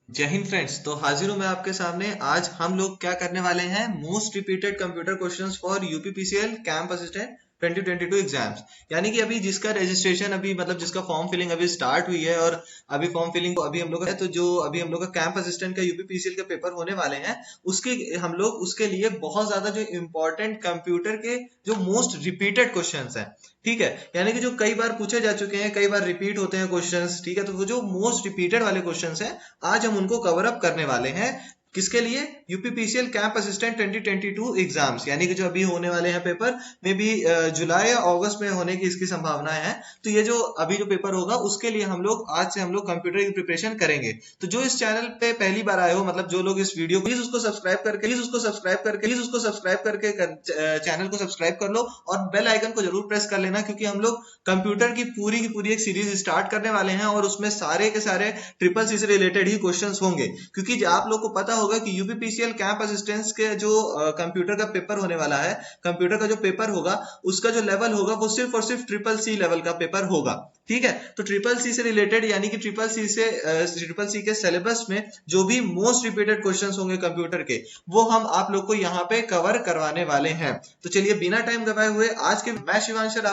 जय हिंद फ्रेंड्स। तो हाजिर हूं मैं आपके सामने। आज हम लोग क्या करने वाले हैं, most repeated computer questions for UPPCL camp assistant 2022 exams. यानी कि अभी जिसका रजिस्ट्रेशन अभी मतलब जिसका फॉर्म फिलिंग अभी स्टार्ट हुई है और अभी फॉर्म फिलिंग अभी हम लोग है, तो जो अभी हम लोग का कैंप असिस्टेंट का यूपीपीसीएल का पेपर होने वाले हैं, उसके हम लोग उसके लिए बहुत ज्यादा जो इंपॉर्टेंट कंप्यूटर के जो मोस्ट रिपीटेड क्वेश्चंस हैं, ठीक है, यानी कि जो कई बार पूछे जा चुके हैं, कई बार रिपीट होते हैं क्वेश्चंस, ठीक है, तो वो जो मोस्ट रिपीटेड वाले क्वेश्चंस हैं आज हम उनको कवर अप करने वाले हैं। किसके लिए? यूपीपीसीएल कैंप असिस्टेंट 2022 एग्जाम्स, यानी कि जो अभी होने वाले हैं पेपर में भी जुलाई या अगस्त में होने की इसकी संभावनाएं हैं। तो ये जो अभी जो पेपर होगा उसके लिए हम लोग आज से हम लोग कंप्यूटर की प्रिपरेशन करेंगे। तो जो इस चैनल पे पहली बार आए हो, मतलब जो लोग इस वीडियो प्लीज उसको सब्सक्राइब करके चैनल को सब्सक्राइब कर लो और बेल आइकन को जरूर प्रेस कर लेना, क्योंकि हम लोग कंप्यूटर की पूरी एक सीरीज स्टार्ट करने वाले हैं और उसमें सारे के सारे ट्रिपल सी से रिलेटेड ही क्वेश्चंस होंगे। क्योंकि आप लोग को पता होगा कि यूपीपीसीएल कैंप असिस्टेंस के जो कंप्यूटर का पेपर होने वाला है, कंप्यूटर का जो पेपर होगा उसका जो लेवल होगा वो सिर्फ और सिर्फ ट्रिपल सी लेवल का पेपर होगा, ठीक है। तो ट्रिपल सी से रिलेटेड यानी कि ट्रिपल सी के सिलेबस में जो भी मोस्ट रिपीटेड क्वेश्चंस होंगे कंप्यूटर के, वो हम आप लोग को यहाँ पे कवर करवाने वाले हैं। तो चलिए बिना टाइम गवाए हुए आज के मैं शिवांशर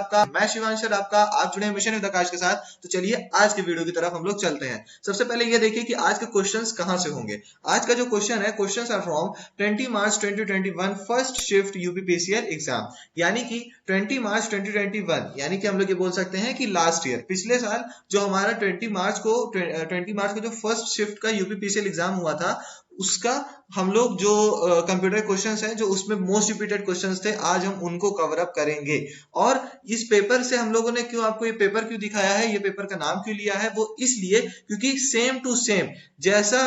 आपका आप जुड़े हैं मिशन विद आकाश के साथ। तो चलिए आज के वीडियो की तरफ हम लोग चलते हैं। सबसे पहले ये देखिए कि आज के क्वेश्चंस कहां से होंगे। आज का जो क्वेश्चन है, questions are from 20 March 2021 first shift UPPCL exam, यानी कि 20 मार्च 2021, यानी कि हम लोग ये बोल सकते हैं कि लास्ट ईयर, पिछले साल जो हमारा 20 मार्च को जो फर्स्ट शिफ्ट का यूपीपीसीएल एग्जाम हुआ था, उसका हम लोग जो कंप्यूटर क्वेश्चंस हैं जो उसमें मोस्ट रिपीटेड क्वेश्चंस थे, आज हम उनको कवर अप करेंगे। और इस पेपर से हम लोगों ने क्यों आपको ये पेपर क्यों दिखाया है, ये पेपर का नाम क्यों लिया है, वो इसलिए क्योंकि सेम टू सेम जैसा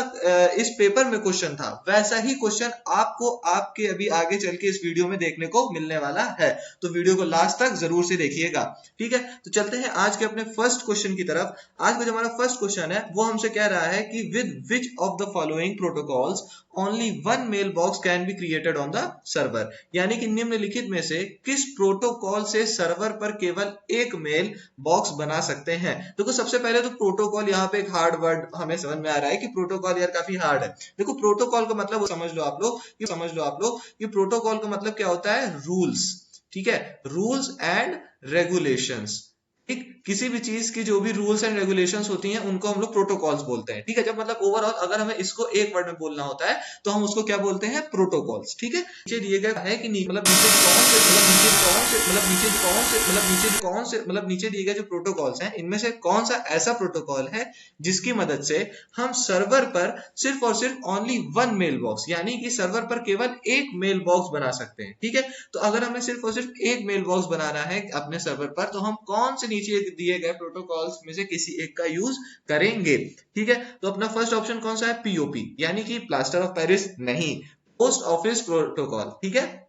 इस पेपर में क्वेश्चन था वैसा ही क्वेश्चन आपको आपके अभी आगे चल के इस वीडियो में देखने को मिलने वाला है। तो वीडियो को लास्ट तक जरूर से देखिएगा, ठीक है। तो चलते हैं आज के अपने फर्स्ट क्वेश्चन की तरफ। आज का जो हमारा फर्स्ट क्वेश्चन है वो हमसे कह रहा है कि with which of the following protocols only one mail box can be created on the server, यानी कि निम्नलिखित में से किस प्रोटोकॉल से सर्वर पर केवल एक मेल बॉक्स बना सकते हैं। देखो सबसे पहले तो प्रोटोकॉल, यहाँ पे एक हार्ड वर्ड हमें समझ में आ रहा है कि प्रोटोकॉल यार काफी हार्ड है। देखो प्रोटोकॉल का मतलब समझ लो आप लोग, ये प्रोटोकॉल का मतलब क्या होता है, रूल्स, ठीक है, रूल्स एंड रेगुलेशंस, ठीक। किसी भी चीज की जो भी रूल्स एंड रेगुलेशंस होती हैं उनको हम लोग प्रोटोकॉल्स बोलते हैं, ठीक है। जब मतलब ओवरऑल अगर हमें इसको एक वर्ड में बोलना होता है तो हम उसको क्या बोलते हैं, प्रोटोकॉल्स, ठीक है। नीचे दिए गए है कि नहीं, मतलब नीचे कौन से मतलब नीचे कौन से मतलब नीचे कौन से मतलब नीचे कौन से मतलब नीचे दिए गए जो प्रोटोकॉल्स हैं इनमें से कौन सा ऐसा प्रोटोकॉल है जिसकी मदद से हम सर्वर पर सिर्फ और सिर्फ ओनली वन मेल बॉक्स, यानी कि सर्वर पर केवल एक मेल बॉक्स बना सकते हैं, ठीक है। तो अगर हमें सिर्फ और सिर्फ एक मेल बॉक्स बनाना है अपने सर्वर पर, तो हम कौन से नीचे दिए गए प्रोटोकॉल्स में से किसी एक का यूज करेंगे, ठीक है। तो अपना फर्स्ट ऑप्शन कौन सा है, पीओपी, यानी कि प्लास्टर ऑफ पेरिस नहीं, पोस्ट ऑफिस प्रोटोकॉल, ठीक है।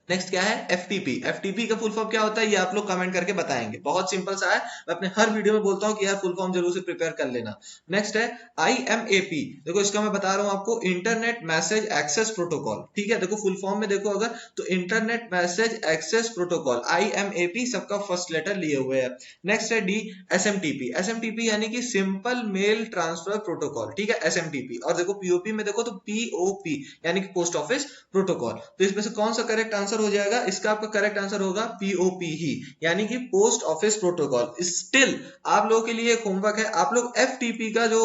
नेक्स्ट क्या है, एफटीपी। एफटीपी का फुल फॉर्म क्या होता है ये आप लोग कमेंट करके बताएंगे, बहुत सिंपल सा है, मैं अपने हर वीडियो में बोलता हूं कि यार फुल फॉर्म जरूर से प्रिपेयर कर लेना। नेक्स्ट है आईएमएपी, देखो इसका मैं बता रहा हूं आपको, इंटरनेट मैसेज एक्सेस प्रोटोकॉल, ठीक है। देखो फुल फॉर्म में देखो अगर, तो internet message access protocol IMAP, सबका फर्स्ट लेटर लिए हुए है। नेक्स्ट है डी, एसएमटीपी। एसएमटीपी यानी कि सिंपल मेल ट्रांसफर प्रोटोकॉल, ठीक है, एसएमटीपी। और देखो पीओपी में देखो तो पीओपी यानी कि पोस्ट ऑफिस प्रोटोकॉल। तो इसमें से कौन सा करेक्ट आंसर हो जाएगा, इसका आपका करेक्ट आंसर होगा पीओपी ही, यानी कि पोस्ट ऑफिस प्रोटोकॉल। स्टिल आप लोगों के लिए एक होमवर्क है, आप लोग एफटीपी का जो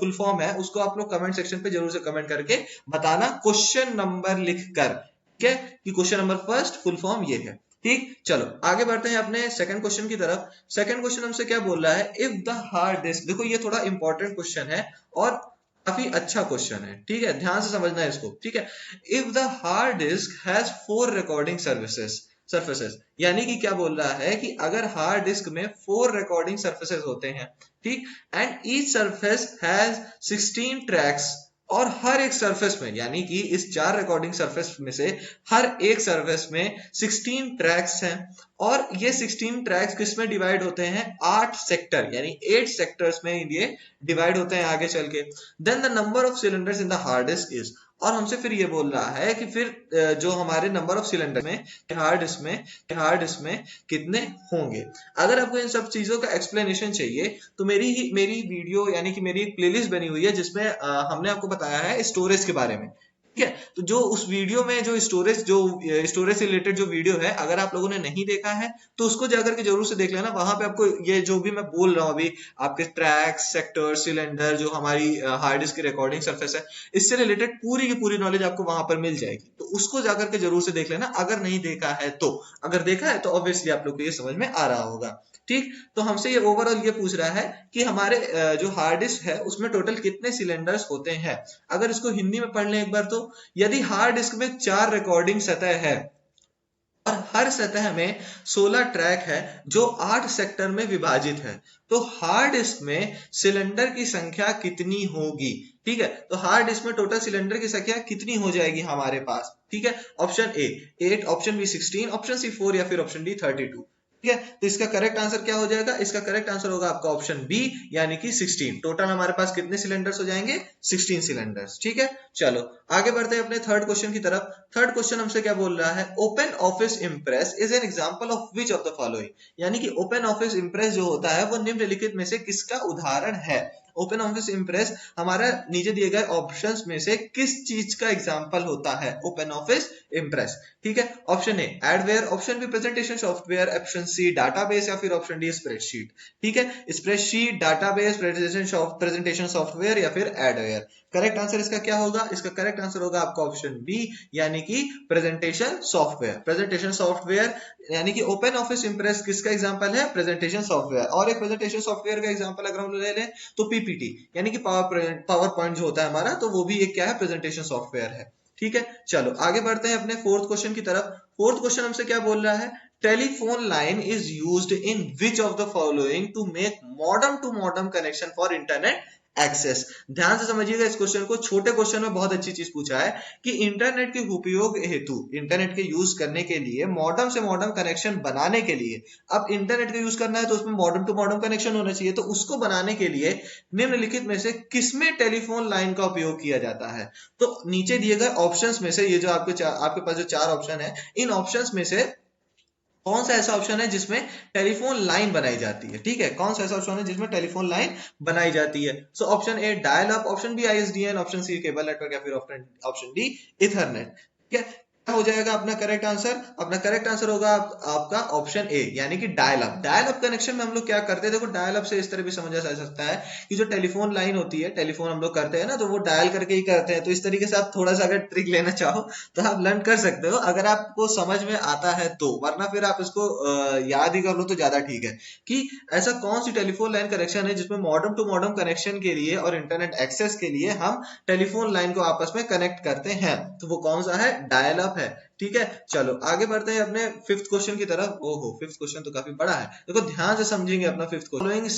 फुल फॉर्म है उसको आप लोग कमेंट सेक्शन पे जरूर से कमेंट करके बताना, क्वेश्चन नंबर लिखकर, ठीक है, कि question number first full form ये है, ठीक। चलो आगे बढ़ते हैं अपने सेकंड क्वेश्चन की तरफ। सेकंड क्वेश्चन हमसे क्या बोल रहा है, इफ द हार्ड डिस्क, देखो ये थोड़ा इंपॉर्टेंट क्वेश्चन है और काफी अच्छा क्वेश्चन है, ठीक है, ध्यान से समझना है इसको, ठीक है। If the hard disc has 4 recording surfaces, यानी कि क्या बोल रहा है कि अगर हार्ड डिस्क में 4 रिकॉर्डिंग सर्फेसेस होते हैं, ठीक, and each surface has 16 tracks, और हर एक सरफेस में, यानी कि इस 4 रिकॉर्डिंग सरफेस में से हर एक सरफेस में 16 ट्रैक्स हैं, और ये 16 ट्रैक्स किसमें डिवाइड होते हैं, 8 सेक्टर, यानी 8 सेक्टर्स में ये डिवाइड होते हैं आगे चल के। Then the number of cylinders in the hard disk is, और हमसे फिर ये बोल रहा है कि फिर जो हमारे नंबर ऑफ सिलेंडर में हार्ड डिस्क में कितने होंगे। अगर आपको इन सब चीजों का एक्सप्लेनेशन चाहिए तो मेरी वीडियो यानी कि मेरी एक प्लेलिस्ट बनी हुई है जिसमें हमने आपको बताया है स्टोरेज के बारे में। ठीक है, तो जो उस वीडियो में जो स्टोरेज से रिलेटेड जो वीडियो है, अगर आप लोगों ने नहीं देखा है तो उसको जाकर के जरूर से देख लेना। वहां पे आपको ये जो भी मैं बोल रहा हूँ अभी, आपके ट्रैक सेक्टर सिलेंडर, जो हमारी हार्ड डिस्क की रिकॉर्डिंग सरफेस है, इससे रिलेटेड पूरी की पूरी नॉलेज आपको वहां पर मिल जाएगी। तो उसको जाकर के जरूर से देख लेना अगर नहीं देखा है तो। अगर देखा है तो ऑब्वियसली आप लोग को ये समझ में आ रहा होगा। ठीक, तो हमसे ये ओवरऑल ये पूछ रहा है कि हमारे जो हार्ड डिस्क है उसमें टोटल कितने सिलेंडर्स होते हैं। अगर इसको हिंदी में पढ़ लें एक बार तो, यदि हार्ड डिस्क में 4 रिकॉर्डिंग सतह है और हर सतह में 16 ट्रैक है जो 8 सेक्टर में विभाजित है, तो हार्ड डिस्क में सिलेंडर की संख्या कितनी होगी। ठीक है, तो हार्ड डिस्क में टोटल सिलेंडर की संख्या कितनी हो जाएगी हमारे पास। ठीक है, option A 8, option B 16, option C 4 या फिर ऑप्शन डी 32। ठीक है, तो इसका करेक्ट आंसर क्या हो जाएगा, इसका करेक्ट आंसर होगा आपका ऑप्शन बी यानी कि 16। टोटल हमारे पास कितने सिलेंडर्स हो जाएंगे, 16 सिलेंडर्स। ठीक है, चलो आगे बढ़ते हैं अपने थर्ड क्वेश्चन की तरफ। थर्ड क्वेश्चन हमसे क्या बोल रहा है, open office Impress is an example of which of the following. यानी कि ओपन ऑफिस इंप्रेस जो होता है वो निम्नलिखित में से किसका उदाहरण है। ओपन ऑफिस इंप्रेस हमारा नीचे दिए गए ऑप्शंस में से किस चीज का एग्जांपल होता है, ओपन ऑफिस इंप्रेस। ठीक है, option A adware, option B presentation software, option C database या फिर ऑप्शन डी स्प्रेडशीट। ठीक है, स्प्रेडशीट, डाटाबेस, प्रेजेंटेशन सॉफ्टवेयर या फिर एडवेयर। करेक्ट आंसर इसका क्या होगा, इसका करेक्ट आंसर होगा आपका ऑप्शन बी यानी कि प्रेजेंटेशन सॉफ्टवेयर। प्रेजेंटेशन सॉफ्टवेयर यानी कि ओपन ऑफिस इंप्रेस किसका एग्जांपल है, प्रेजेंटेशन सॉफ्टवेयर। और एक प्रेजेंटेशन सॉफ्टवेयर का एग्जांपल अगर हम ले लें तो पीपीटी यानी कि पावर पॉइंट जो होता है हमारा, तो वो भी एक क्या है, प्रेजेंटेशन सॉफ्टवेयर है। ठीक है, चलो आगे बढ़ते हैं अपने फोर्थ क्वेश्चन की तरफ। फोर्थ क्वेश्चन हमसे क्या बोल रहा है, telephone line is used in which of the following to make modem to modem connection for internet access. ध्यान से समझिएगा इस क्वेश्चन को, छोटे क्वेश्चन में बहुत अच्छी चीज पूछा है कि इंटरनेट के उपयोग हेतु, इंटरनेट के यूज करने के लिए, मॉडर्न से मॉडर्न कनेक्शन बनाने के लिए, अब इंटरनेट का यूज करना है तो उसमें मॉडर्न टू मॉडर्न कनेक्शन होना चाहिए, तो उसको बनाने के लिए निम्नलिखित में से किसमें टेलीफोन लाइन का उपयोग किया जाता है। तो नीचे दिए गए ऑप्शंस में से, ये जो आपके पास जो 4 ऑप्शन है, इन ऑप्शंस में से कौन सा ऐसा ऑप्शन है जिसमें टेलीफोन लाइन बनाई जाती है। ठीक है, कौन सा ऐसा ऑप्शन है जिसमें टेलीफोन लाइन बनाई जाती है। So option A dial up, option B ISDN, option C cable network या फिर ऑप्शन डी इथरनेट। ठीक है, क्या हो जाएगा अपना करेक्ट आंसर, अपना करेक्ट आंसर होगा आपका ऑप्शन ए यानी कि dial up. Dial up connection में हम लोग क्या करते हैं, देखो डायल अप से इस तरह भी समझा जा सकता है कि जो टेलीफोन लाइन होती है, टेलीफोन हम लोग करते हैं ना, तो वो डायल करके ही करते हैं। तो इस तरीके से आप थोड़ा सा अगर ट्रिक लेना चाहो तो आप लर्न कर सकते हो अगर आपको समझ में आता है तो, वरना फिर आप इसको याद ही कर लो तो ज्यादा ठीक है। कि ऐसा कौन सी टेलीफोन लाइन कनेक्शन है जिसमें मॉडर्न टू मॉडर्न कनेक्शन के लिए और इंटरनेट एक्सेस के लिए हम टेलीफोन लाइन को आपस में कनेक्ट करते हैं, तो वो कौन सा है, डायल अप है। ठीक है, चलो आगे बढ़ते हैं अपने फिफ्थ क्वेश्चन की तरफ। ओहो, फिफ्थ क्वेश्चन तो काफी बड़ा है, देखो ध्यान से समझेंगे अपना fifth question.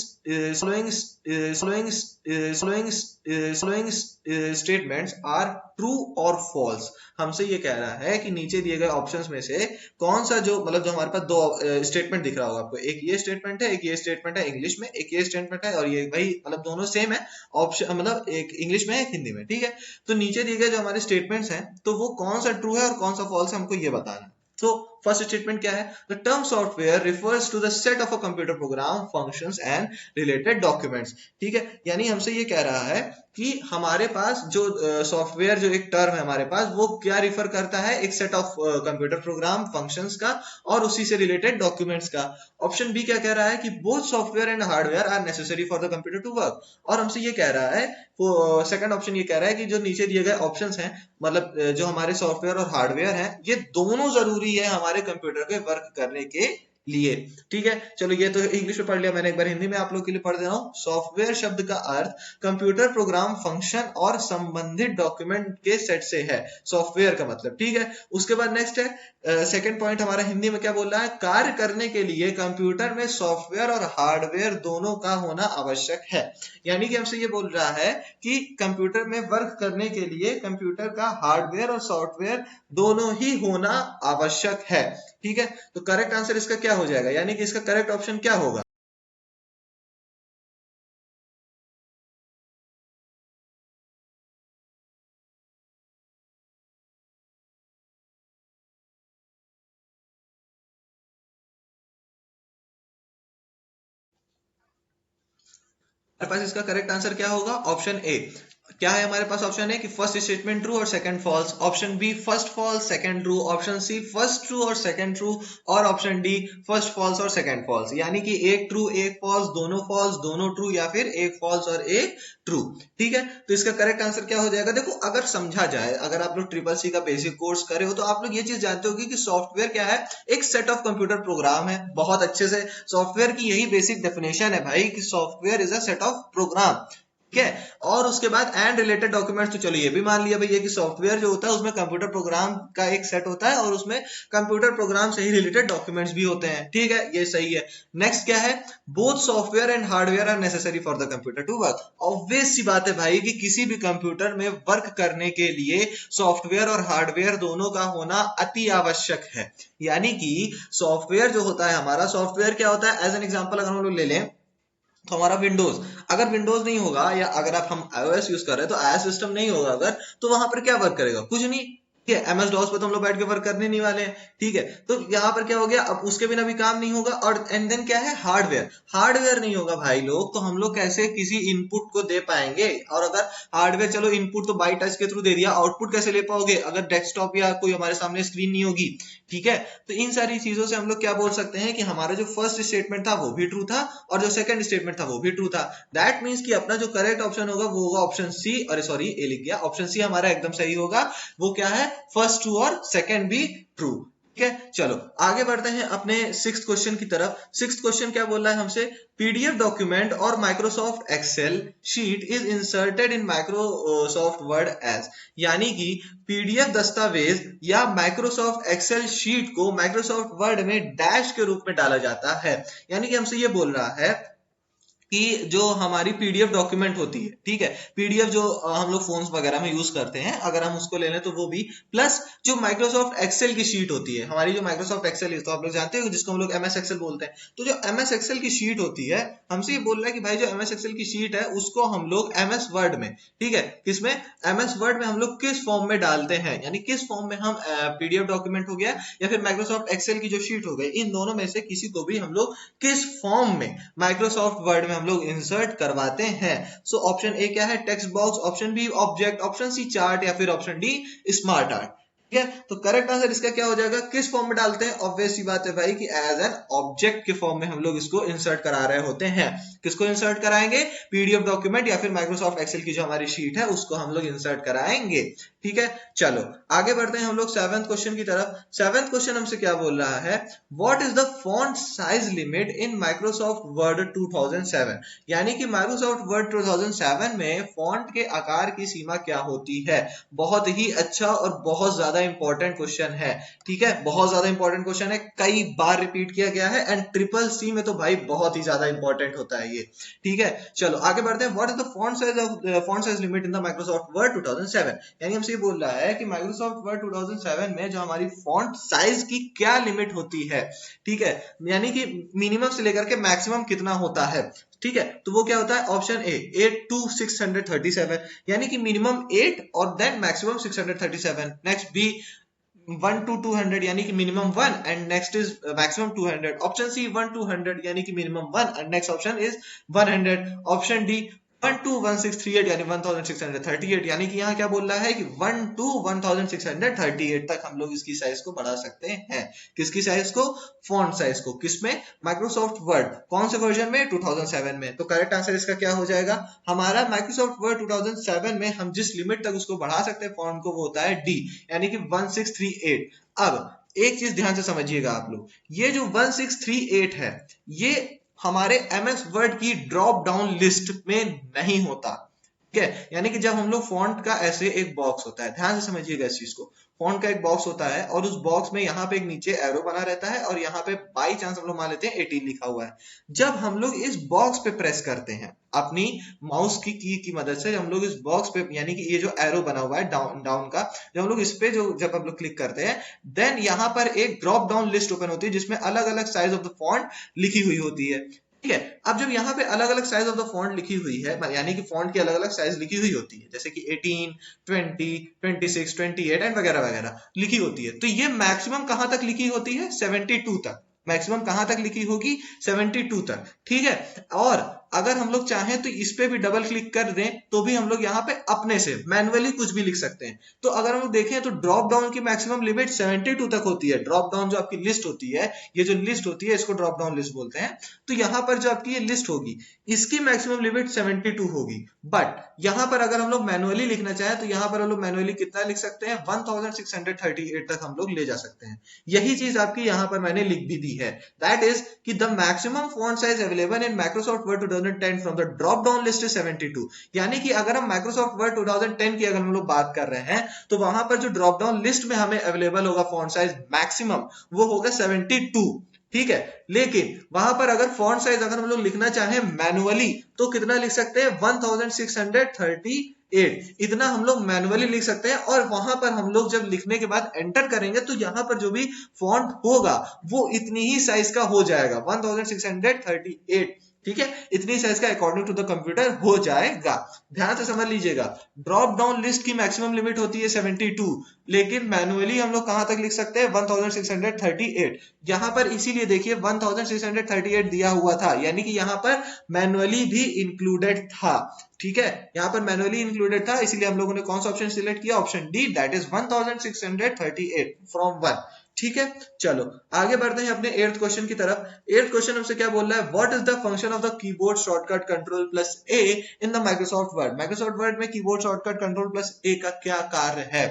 Statements are true और फॉल्स। हमसे ये कह रहा है कि नीचे दिए गए ऑप्शंस में से कौन सा, जो मतलब जो हमारे पास दो स्टेटमेंट दिख रहा होगा आपको, एक ये स्टेटमेंट है, एक ये स्टेटमेंट है इंग्लिश में, एक ये स्टेटमेंट है और ये भाई मतलब दोनों सेम है ऑप्शन, मतलब एक इंग्लिश में है एक हिंदी में। ठीक है, तो नीचे दिए गए जो हमारे स्टेटमेंट्स हैं तो वो कौन सा ट्रू है और कौन सा फॉल्स है हमको ये बताना है। तो फर्स्ट स्टेटमेंट क्या है, the term software refers to the set of a computer program functions and related documents. ठीक है, यानी हमसे ये कह रहा है कि हमारे पास जो सॉफ्टवेयर जो एक टर्म है हमारे पास, वो क्या रिफर करता है, एक set of computer program functions का और उसी से रिलेटेड डॉक्यूमेंट्स का। ऑप्शन बी क्या कह रहा है कि both software and hardware are necessary for the computer to work. और हमसे ये कह रहा है, वो सेकंड ऑप्शन ये कह रहा है कि जो नीचे दिए गए ऑप्शंस हैं, मतलब जो हमारे सॉफ्टवेयर और हार्डवेयर हैं, ये दोनों जरूरी है हमारे कंप्यूटर के वर्क करने के लिए। ठीक है, चलो ये तो इंग्लिश में पढ़ लिया मैंने, एक बार हिंदी में आप लोग के लिए पढ़ दे रहा हूं। सॉफ्टवेयर शब्द का अर्थ कंप्यूटर प्रोग्राम फंक्शन और संबंधित डॉक्यूमेंट के सेट से है, सॉफ्टवेयर का मतलब। ठीक है, उसके बाद नेक्स्ट है सेकंड पॉइंट हमारा हिंदी में क्या बोल रहा है, कार्य करने के लिए कंप्यूटर में सॉफ्टवेयर और हार्डवेयर दोनों का होना आवश्यक है। यानी कि हमसे ये बोल रहा है कि कंप्यूटर में वर्क करने के लिए कंप्यूटर का हार्डवेयर और सॉफ्टवेयर दोनों ही होना आवश्यक है। ठीक है, तो करेक्ट आंसर इसका क्या हो जाएगा, यानी कि इसका करेक्ट ऑप्शन क्या होगा। हमारे पास इसका करेक्ट आंसर क्या होगा? Option A. क्या है हमारे पास? ऑप्शन ए कि फर्स्ट स्टेटमेंट ट्रू और second false, option B first false second true, option C first true और सेकंड ट्रू, और ऑप्शन डी फर्स्ट फॉल्स और सेकंड फॉल्स। यानी कि एक ट्रू एक फॉल्स, दोनों ट्रू, या फिर एक फॉल्स और एक ट्रू। ठीक है, तो इसका करेक्ट आंसर क्या हो जाएगा? देखो, अगर समझा जाए, अगर आप लोग ट्रिपल सी का बेसिक कोर्स करे हो तो आप लोग ये चीज जानते होगी कि सॉफ्टवेयर क्या है? एक सेट ऑफ कंप्यूटर प्रोग्राम है। बहुत अच्छे से सॉफ्टवेयर की यही बेसिक डेफिनेशन है भाई, कि software is a set of program. ठीक है, और उसके बाद एंड रिलेटेड डॉक्यूमेंट्स, तो चलो ये भी मान लिया भैया कि सॉफ्टवेयर जो होता है उसमें कंप्यूटर प्रोग्राम का एक सेट होता है और उसमें कंप्यूटर प्रोग्राम से ही रिलेटेड डॉक्यूमेंट्स भी होते हैं। ठीक है, ये सही है। नेक्स्ट क्या है? Both software and hardware are necessary for the computer to work. Obvious सी बात है भाई कि किसी भी कंप्यूटर में वर्क करने के लिए सॉफ्टवेयर और हार्डवेयर दोनों का होना अति आवश्यक है। यानी कि सॉफ्टवेयर जो होता है हमारा, सॉफ्टवेयर क्या होता है? एज एन एग्जाम्पल अगर हम लोग ले लें तो हमारा विंडोज, अगर विंडोज नहीं होगा या अगर हम iOS यूज कर रहे हैं तो iOS सिस्टम नहीं होगा अगर, तो वहां पर क्या वर्क करेगा? कुछ नहीं। ठीक है, MS DOS पे तो हम लोग बैठ के वर्क करने नहीं वाले हैं। ठीक है, तो यहाँ पर क्या हो गया? अब उसके बिना भी काम नहीं होगा। और एंड देन क्या है? हार्डवेयर। हार्डवेयर नहीं होगा भाई लोग तो हम लोग कैसे किसी इनपुट को दे पाएंगे? और अगर हार्डवेयर, चलो इनपुट तो बाई टच के थ्रू दे दिया, आउटपुट कैसे ले पाओगे अगर डेस्कटॉप या कोई हमारे सामने स्क्रीन नहीं होगी? ठीक है, तो इन सारी चीजों से हम लोग क्या बोल सकते हैं कि हमारा जो फर्स्ट स्टेटमेंट था वो भी ट्रू था और जो सेकंड स्टेटमेंट था वो भी ट्रू था। दैट मींस कि अपना जो करेक्ट ऑप्शन होगा वो होगा ऑप्शन सी। अरे सॉरी, ए लिख गया। ऑप्शन सी हमारा एकदम सही होगा। वो क्या है? फर्स्ट ट्रू और सेकंड भी ट्रू। ठीक है, चलो आगे बढ़ते हैं अपने सिक्स्थ क्वेश्चन की तरफ। सिक्स्थ क्वेश्चन क्या बोल रहा है हमसे? पीडीएफ डॉक्यूमेंट और Microsoft Excel sheet is inserted in Microsoft Word as. यानी कि पीडीएफ दस्तावेज या माइक्रोसॉफ्ट एक्सेल शीट को माइक्रोसॉफ्ट वर्ड में डैश के रूप में डाला जाता है। यानी कि हमसे ये बोल रहा है कि जो हमारी पीडीएफ डॉक्यूमेंट होती है, ठीक है, पीडीएफ जो हम लोग फोन्स वगैरह में यूज करते हैं, अगर हम उसको ले लें तो वो भी, प्लस जो माइक्रोसॉफ्ट एक्सेल की शीट होती है हमारी, जो माइक्रोसॉफ्ट एक्सेल तो आप लोग जानते हो जिसको हम लोग एमएस एक्सेल बोलते हैं, तो जो एमएस एक्सेल की शीट होती है, हमसे ये बोल रहा है कि भाई जो एमएस एक्सेल की शीट है उसको हम लोग एमएस वर्ड में, ठीक है, किसमें? एमएस वर्ड में हम लोग किस फॉर्म में डालते हैं, यानी किस फॉर्म में हम पीडीएफ डॉक्यूमेंट हो गया या फिर माइक्रोसॉफ्ट एक्सेल की जो शीट हो गई, इन दोनों में से किसी को भी हम लोग किस फॉर्म में माइक्रोसॉफ्ट वर्ड में हम लोग इंसर्ट करवाते हैं। सो ऑप्शन ए क्या है? Text box, option B object, option C chart, या फिर ऑप्शन डी स्मार्ट आर्ट। ठीक है, तो करेक्ट आंसर इसका क्या हो जाएगा? किस फॉर्म में डालते हैं? ऑब्वियस सी बात है भाई कि एज एन ऑब्जेक्ट के फॉर्म में हम लोग इसको इंसर्ट करा रहे होते हैं। किसको इंसर्ट कराएंगे? पीडीएफ डॉक्यूमेंट या फिर माइक्रोसॉफ्ट एक्सेल की जो हमारी शीट है उसको हम लोग इंसर्ट कराएंगे। ठीक है, चलो आगे बढ़ते हैं हम लोग सेवेंथ क्वेश्चन की तरफ। सेवेंथ क्वेश्चन हमसे क्या बोल रहा है? What is the font size limit in Microsoft word 2007? यानी कि माइक्रोसॉफ्ट वर्ड 2007 में फॉन्ट के आकार की सीमा क्या होती है? बहुत ही अच्छा और बहुत ज्यादा इंपॉर्टेंट क्वेश्चन है। ठीक है, बहुत ज्यादा इंपॉर्टेंट क्वेश्चन है, कई बार रिपीट किया गया है एंड ट्रिपल सी में तो भाई बहुत ही ज्यादा इंपॉर्टेंट होता है ये। ठीक है, चलो आगे बढ़ते हैं। What is the font size limit in the Microsoft word 2007? यानी हमसे ये बोल रहा है कि माइक्रोसॉफ्ट वर्ड 2007 में जो हमारी फॉन्ट साइज की क्या लिमिट होती है। ठीक है, यानी कि मिनिमम से लेकर के मैक्सिमम कितना होता है। ठीक है, तो वो क्या होता है? ऑप्शन ए 8 to 637, यानी कि मिनिमम 8 और then maximum 637। Next B 1 to 200 यानी कि minimum 1 and next is maximum 200। Option C 1 to 100 यानी कि minimum 1 and next option is 100। Option D 1 to 1638 यानी 1638, यानी कि यहाँ क्या बोल रहा है कि 1 to 1638 तक हम लोग इसकी साइज को बढ़ा सकते हैं। किसकी साइज को? फॉन्ट साइज को। किसमें? Microsoft word. कौन से वर्जन में? 2007 में। तो करेक्ट आंसर इसका क्या हो जाएगा? हमारा माइक्रोसॉफ्ट वर्ड 2007 में हम जिस लिमिट तक उसको बढ़ा सकते हैं फॉन्ट को, वो होता है डी, यानी कि 1638। अब एक चीज ध्यान से समझिएगा आप लोग, ये जो 1638 है ये हमारे एमएस वर्ड की ड्रॉप डाउन लिस्ट में नहीं होता। ठीक है, यानी कि जब हम लोग फॉन्ट का ऐसे एक बॉक्स होता है, ध्यान से समझिएगा इस चीज को, फॉन्ट का एक बॉक्स होता है और उस बॉक्स में यहाँ पे एक नीचे एरो बना रहता है और यहाँ पे बाई चांस हम लोग मान लेते हैं 18 लिखा हुआ है। जब हम लोग इस बॉक्स पे प्रेस करते हैं अपनी माउस की की मदद से, हम लोग इस बॉक्स पे, यानी कि ये जो एरो बना हुआ है डाउन का, जब हम लोग इस पे जब हम लोग क्लिक करते हैं, देन यहाँ पर एक ड्रॉप डाउन लिस्ट ओपन होती है जिसमें अलग अलग साइज ऑफ द फॉन्ट लिखी हुई होती है। ठीक है, अब जब यहाँ पे अलग अलग साइज ऑफ द फॉन्ट लिखी हुई है, यानी कि फॉन्ट की अलग अलग साइज लिखी हुई होती है, जैसे कि 18, 20, 26, 28 एंड वगैरह वगैरह लिखी होती है, तो ये मैक्सिमम कहां तक लिखी होती है? 72 तक। मैक्सिमम कहां तक लिखी होगी? 72 तक। ठीक है, और अगर हम लोग चाहें तो इस पे भी डबल क्लिक कर दें तो भी हम लोग यहाँ पे अपने से मैनुअली कुछ भी लिख सकते हैं। तो अगर हम लोग देखें तो ड्रॉप डाउन की मैक्सिमम लिमिट 72 तक होती है। ड्रॉप डाउन जो आपकी लिस्ट होती है, ये जो लिस्ट होती है इसको ड्रॉप डाउन लिस्ट बोलते हैं। तो यहाँ पर जो आपकी ये लिस्ट होगी इसकी मैक्सिमम लिमिट 72 होगी। बट यहाँ पर अगर हम लोग मैनुअली लिखना चाहें तो यहाँ पर हम लोग मैनुअली कितना लिख सकते हैं, 1638 तक हम लोग ले जा सकते हैं। यही चीज आपकी यहाँ पर मैंने लिख भी दी है, दैट इज कि the maximum font size available in Microsoft word 2010 from the drop down list is 72। यानी कि अगर हम माइक्रोसॉफ्ट वर्ड 2010 की अगर हम लोग बात कर रहे हैं तो वहां पर जो ड्रॉप डाउन लिस्ट में हमें अवेलेबल होगा फॉन्ट साइज मैक्सिमम वो होगा 72, ठीक है। लेकिन वहां पर अगर फॉन्ट साइज अगर हम लोग लिखना चाहें मैनुअली तो कितना लिख सकते हैं, 1638, इतना हम लोग मैनुअली लिख सकते हैं। और वहां पर हम लोग जब लिखने के बाद एंटर करेंगे तो यहाँ पर जो भी फॉन्ट होगा वो इतनी ही साइज का हो जाएगा, 1638, ठीक है, इतनी साइज का अकॉर्डिंग टू द कंप्यूटर हो जाएगा। ध्यान से समझ लीजिएगा, ड्रॉप डाउन लिस्ट की मैक्सिमम लिमिट होती है 72, लेकिन मैनुअली हम लोग कहां तक लिख सकते हैं, 1638। यहां पर इसीलिए देखिए 1638 दिया हुआ था, यानी कि यहां पर मैनुअली भी इंक्लूडेड था, ठीक है, यहां पर मैनुअली इंक्लूडेड था, इसीलिए हम लोगों ने कौन सा ऑप्शन सिलेक्ट किया, option D, that is 1638 from 1, ठीक है। चलो आगे बढ़ते हैं अपने 8th क्वेश्चन की तरफ। 8th क्वेश्चन हमसे क्या बोल रहा है, what is the function of the keyboard shortcut control plus A in the Microsoft word. Microsoft Word में कीबोर्ड शॉर्टकट कंट्रोल प्लस ए का क्या कार्य है,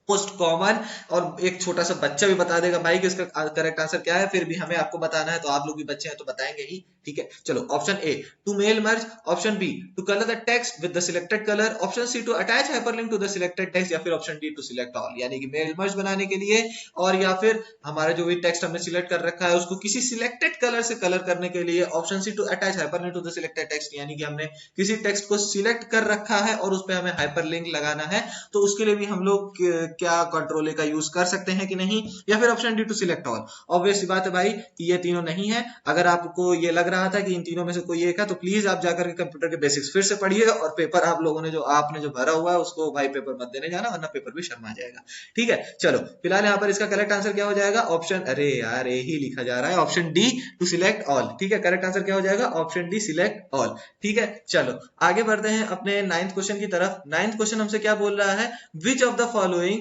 मोस्ट कॉमन। और एक छोटा सा बच्चा भी बता देगा भाई कि इसका करेक्ट आंसर क्या है, फिर भी हमें आपको बताना है, तो आप लोग भी बच्चे हैं तो बताएंगे ही, ठीक है। चलो option A to mail merge, option B to colour the text with the selected colour, option C to attach hyperlink to the selected text, या फिर option D to select all, यानी कि मेल मर्ज बनाने के लिए और या फिर हमारा जो भी टेक्स्ट हमने सिलेक्ट कर रखा है उसको किसी सिलेक्टेड कलर से कलर करने के लिए, option C to attach hyperlink to the selected text, यानी कि हमने किसी टेक्स्ट को सिलेक्ट कर रखा है और उस पे हमें हाइपरलिंक लगाना है, तो उसके लिए भी हम लोग क्या कंट्रोल का यूज कर सकते हैं कि नहीं, या फिर option D to select all. Obvious सी बात है भाई कि ये तीनों नहीं है। अगर आपको ये लग रहा था कि इन तीनों में से कोई एक है तो प्लीज आप जाकर के कंप्यूटर के बेसिक्स फिर से पढ़िएगा, और पेपर आप लोगों ने जो आपने जो भरा हुआ है उसको भाई पेपर मत देने जाना, वरना पेपर भी शर्मा जाएगा, ठीक है। चलो फिलहाल यहाँ पर इसका करेक्ट आंसर क्या हो जाएगा, ऑप्शन, अरे यार ए ही लिखा जा रहा है, option D to select all, ठीक है। करेक्ट आंसर क्या हो जाएगा, ऑप्शन डी सिलेक्ट ऑल, ठीक है। चलो आगे बढ़ते हैं अपने 9th क्वेश्चन की तरफ। 9th क्वेश्चन हमसे क्या बोल रहा है, which of the following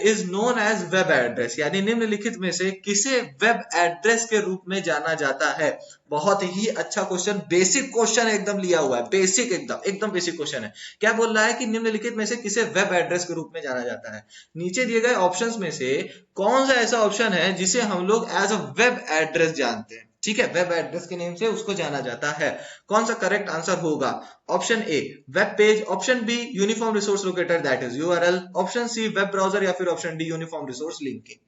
is known as web address, यानी निम्नलिखित में से किसे वेब एड्रेस के रूप में जाना जाता है। बहुत ही अच्छा क्वेश्चन, बेसिक क्वेश्चन एकदम लिया हुआ है, बेसिक एकदम बेसिक क्वेश्चन है। क्या बोल रहा है कि निम्नलिखित में से किसे वेब एड्रेस के रूप में जाना जाता है। नीचे दिए गए ऑप्शंस में से कौन सा ऐसा ऑप्शन है जिसे हम लोग एज अ वेब एड्रेस जानते हैं, ठीक है, वेब एड्रेस के नेम से उसको जाना जाता है। कौन सा करेक्ट आंसर होगा, option A web page, option B uniform resource locator that is URL, option C web browser, या फिर option D uniform resource linking,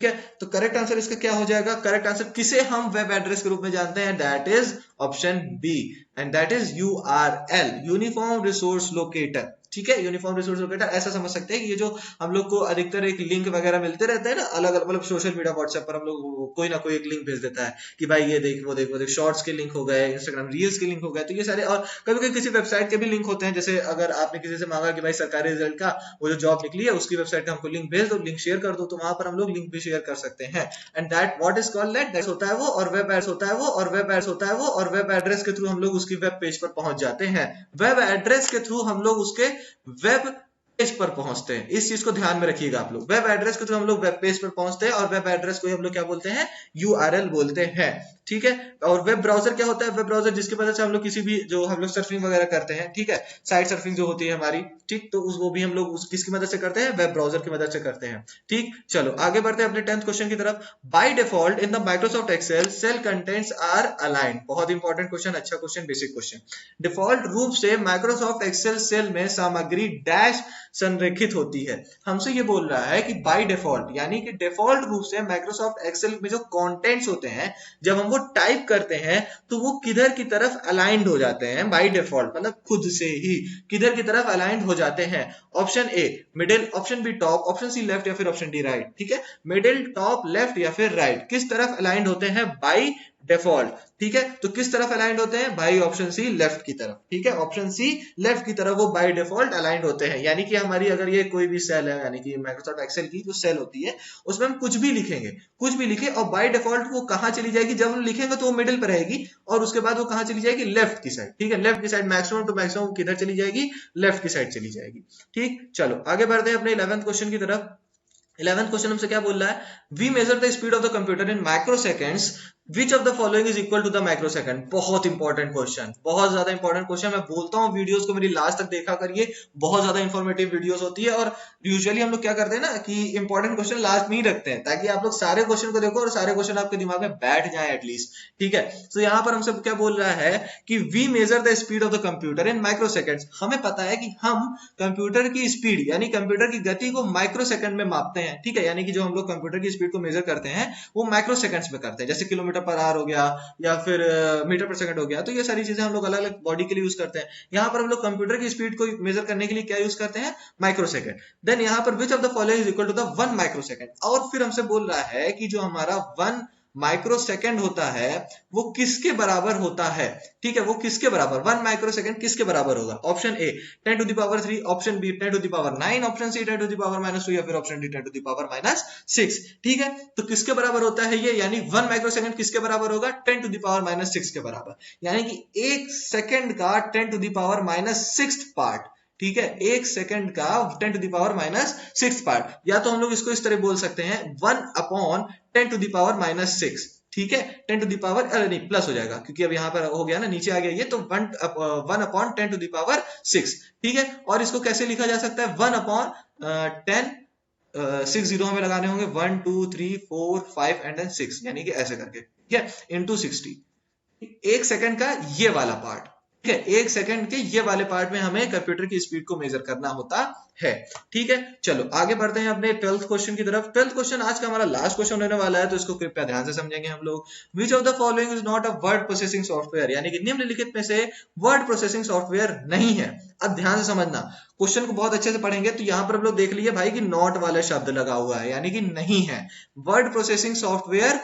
ठीक है। तो करेक्ट आंसर इसका क्या हो जाएगा, करेक्ट आंसर किसे हम वेब एड्रेस के रूप में जानते हैं, that is option B, and that is URL, uniform resource locator, ठीक है। यूनिफॉर्म रिसोर्स लोकेटर ऐसा समझ सकते हैं कि ये जो हम लोग को अधिकतर एक लिंक वगैरह मिलते रहते हैं ना, अलग अलग, मतलब सोशल मीडिया व्हाट्सएप पर हम लोग कोई ना कोई एक लिंक भेज देता है कि भाई ये देख वो देख वो देख, शॉर्ट्स के लिंक हो गए, इंस्टाग्राम रील्स के लिंक हो गए, तो ये सारे, और कभी कभी किसी वेबसाइट के भी लिंक होते हैं। जैसे अगर आपने किसी से मांगा कि भाई सरकारी रिजल्ट का वो जो जॉब निकली है उसकी वेबसाइट का हमको लिंक भेज दो, लिंक शेयर कर दो, तो वहां पर हम लोग लिंक भी शेयर कर सकते हैं। And that what is called that होता है वो, और वेब एड्रेस होता है वो, और वेब एड्रेस होता है वो, और वेब एड्रेस के थ्रू हम लोग उसकी वेब पेज पर पहुंच जाते हैं। वेब एड्रेस के थ्रू हम लोग उसके वेब पेज पर पहुंचते हैं, इस चीज को ध्यान में रखिएगा आप लोग। वेब एड्रेस के थ्रू हम लोग वेब पेज पर पहुंचते हैं, और वेब एड्रेस को हम लोग क्या बोलते हैं, यूआरएल बोलते हैं, ठीक है। और वेब ब्राउजर क्या होता है, वेब ब्राउजर जिसकी मदद से हम लोग किसी भी जो हम लोग सर्फिंग वगैरह करते हैं, ठीक है, साइट सर्फिंग जो होती है हमारी, ठीक, तो वो भी हम लोग किसकी मदद से करते हैं, वेब ब्राउजर की मदद से करते हैं, ठीक। चलो आगे बढ़ते हैं अपने 10th क्वेश्चन की तरफ। By default in the Microsoft Excel cell contents are aligned, बहुत इंपॉर्टेंट क्वेश्चन, अच्छा क्वेश्चन, बेसिक क्वेश्चन। डिफॉल्ट रूप से माइक्रोसॉफ्ट एक्सेल सेल में सामग्री डैश संरेखित होती है। हमसे ये बोल रहा है कि बाय डिफॉल्ट, यानी कि डिफॉल्ट रूप से माइक्रोसॉफ्ट एक्सेल में जो कंटेंट्स होते हैं जब हम वो टाइप करते हैं तो वो किधर की तरफ अलाइंड हो जाते हैं, बाय डिफॉल्ट मतलब खुद से ही किधर की तरफ अलाइंड हो जाते हैं। Option A middle, option B top, option C left, या फिर ऑप्शन डी राइट, ठीक है। मिडिल, टॉप, लेफ्ट या फिर राइट, किस तरफ अलाइंड होते हैं, बाय डिफॉल्ट। ठीक है, तो किस तरफ अलाइंड होते हैं भाई? ऑप्शन सी लेफ्ट की तरफ। ठीक है, ऑप्शन सी लेफ्ट की तरफ वो बाय डिफॉल्ट अलाइंड होते हैं। यानी कि हमारी अगर ये कोई भी सेल है, यानी कि माइक्रोसॉफ्ट एक्सेल की जो सेल होती है उसमें हम कुछ भी लिखेंगे, कुछ भी लिखे और बाय डिफॉल्ट वो कहां चली जाएगी? जब हम लिखेंगे तो वो मिडिल पर रहेगी और उसके बाद वो कहां चली जाएगी? लेफ्ट की साइड। ठीक है, लेफ्ट की साइड, मैक्सिमम टू मैक्सिमम किधर चली जाएगी? लेफ्ट की साइड चली जाएगी। ठीक, चलो आगे बढ़ते हैं अपने 11th क्वेश्चन की तरफ। 11th क्वेश्चन हमसे क्या बोल रहा है? We measure the speed of the computer in micro seconds, which of the following is equal to the micro second. बहुत इंपॉर्टेंट क्वेश्चन, बहुत ज्यादा इंपॉर्टेंट क्वेश्चन। मैं बोलता हूँ वीडियोस को मेरी लास्ट तक देखा करिए, बहुत ज्यादा इंफॉर्मेटिव वीडियोस होती है। और यूजुअली हम लोग क्या करते हैं ना कि इंपॉर्टेंट क्वेश्चन लास्ट में ही रखते हैं, ताकि आप लोग सारे क्वेश्चन को देखो और सारे क्वेश्चन आपके दिमाग में बैठ जाए एटलीस्ट। ठीक है, तो यहाँ पर हमसे क्या बोल रहा है कि we measure the speed of the computer in micro seconds. हमें पता है कि हम कंप्यूटर की स्पीड यानी कंप्यूटर की गति को माइक्रो सेकंड में मापते हैं। ठीक है, यानी कि जो हम लोग कंप्यूटर की स्पीड को मेजर करते हैं वो माइक्रो सेकंड्स में करते हैं, जैसे किलोमीटर पर आवर हो गया या फिर मीटर पर सेकंड हो गया। तो ये सारी चीजें हम लोग अलग अलग बॉडी के लिए यूज करते हैं। यहाँ पर हम लोग कंप्यूटर की स्पीड को मेजर करने के लिए क्या यूज करते हैं? Micro second. देन यहाँ पर which of the following is equal to the 1 micro second. और फिर हमसे बोल रहा है कि जो हमारा 1 माइक्रो सेकंड होता है वो किसके बराबर होता है? ठीक है, वो किसके बराबर? 1 माइक्रो सेकंड किसके बराबर होगा? Option A 10 to the power 3, option B 10 to the power 9, option C 10 to the power -2 या फिर option D 10 to the power -6। ठीक है, तो किसके बराबर होता है ये? यानी 1 माइक्रो सेकंड किसके बराबर होगा? 10 टू द पावर -6 के बराबर। यानी कि एक सेकंड का 10 टू द पावर -6 पार्ट। ठीक है, एक सेकंड का 10 टू द पावर -6 पार्ट। या तो हम लोग इसको इस तरह बोल सकते हैं 1 अपॉन 10 टू द पावर -6। ठीक है, 10 टू द पावर, अरे नहीं प्लस हो जाएगा क्योंकि अब यहाँ पर हो गया ना, नीचे आ गया ये, तो 1 अपॉन 10 टू द पावर 6। ठीक है, और इसको कैसे लिखा जा सकता है? 1 अपॉन 10, 6 जीरो हमें लगाने होंगे, 1 2 3 4 5 एंड देन 6, यानी कि ऐसे करके। ठीक है, इंटू 60। एक सेकंड का ये वाला पार्ट। ठीक है, एक सेकंड के ये वाले पार्ट में हमें कंप्यूटर की स्पीड को मेजर करना होता है। ठीक है, चलो आगे बढ़ते हैं अपने 12th क्वेश्चन की तरफ। 12th क्वेश्चन आज का हमारा लास्ट क्वेश्चन होने वाला है, तो इसको कृपया ध्यान से समझेंगे हम लोग। विच of the following is not a word processing software, यानी कि निम्नलिखित में से वर्ड प्रोसेसिंग सॉफ्टवेयर नहीं है। अब ध्यान से समझना, क्वेश्चन को बहुत अच्छे से पढ़ेंगे। तो यहां पर हम लोग देख लिए भाई कि नॉट वाला शब्द लगा हुआ है, यानी कि नहीं है, वर्ड प्रोसेसिंग सॉफ्टवेयर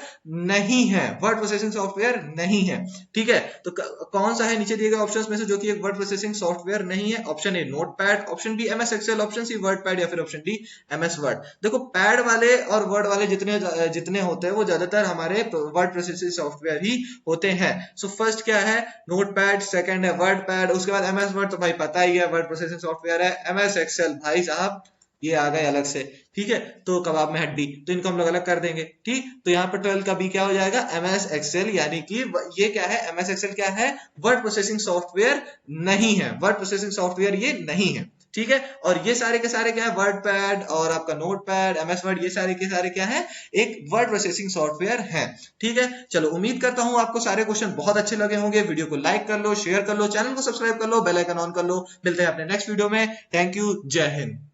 नहीं है, वर्ड प्रोसेसिंग सॉफ्टवेयर नहीं है। ठीक है, तो कौन सा है नीचे दिए गए ऑप्शंस में से जो कि एक वर्ड प्रोसेसिंग सॉफ्टवेयर नहीं है? Option A notepad, option B MS Excel, option C word pad या फिर ऑप्शन डी एमएस वर्ड। देखो पैड वाले और वर्ड वाले जितने होते हैं वो ज्यादातर हमारे वर्ड प्रोसेसिंग सॉफ्टवेयर ही होते हैं। सो फर्स्ट क्या है? नोटपैड, सेकंड है वर्ड पैड, उसके बाद एमएस वर्ड तो भाई पता ही है वर्ड प्रोसेसिंग सॉफ्टवेयर है। एमएस एक्सेल भाई साहब ये आ गए अलग से। ठीक है, तो कबाब में हड्डी, तो इनको हम लोग अलग कर देंगे। ठीक, तो यहाँ पर 12 का बी क्या हो जाएगा? एमएस एक्सेल, यानी कि ये क्या है? एमएस एक्सेल क्या है? वर्ड प्रोसेसिंग सॉफ्टवेयर नहीं है, वर्ड प्रोसेसिंग सॉफ्टवेयर ये नहीं है। ठीक है, और ये सारे के सारे क्या है? वर्ड पैड और आपका नोट पैड, एमएस वर्ड, ये सारे के सारे क्या है? एक वर्ड प्रोसेसिंग सॉफ्टवेयर है। ठीक है, चलो उम्मीद करता हूं आपको सारे क्वेश्चन बहुत अच्छे लगे होंगे। वीडियो को लाइक कर लो, शेयर कर लो, चैनल को सब्सक्राइब कर लो, बेल आइकन ऑन कर लो। मिलते हैं अपने नेक्स्ट वीडियो में। थैंक यू, जय हिंद।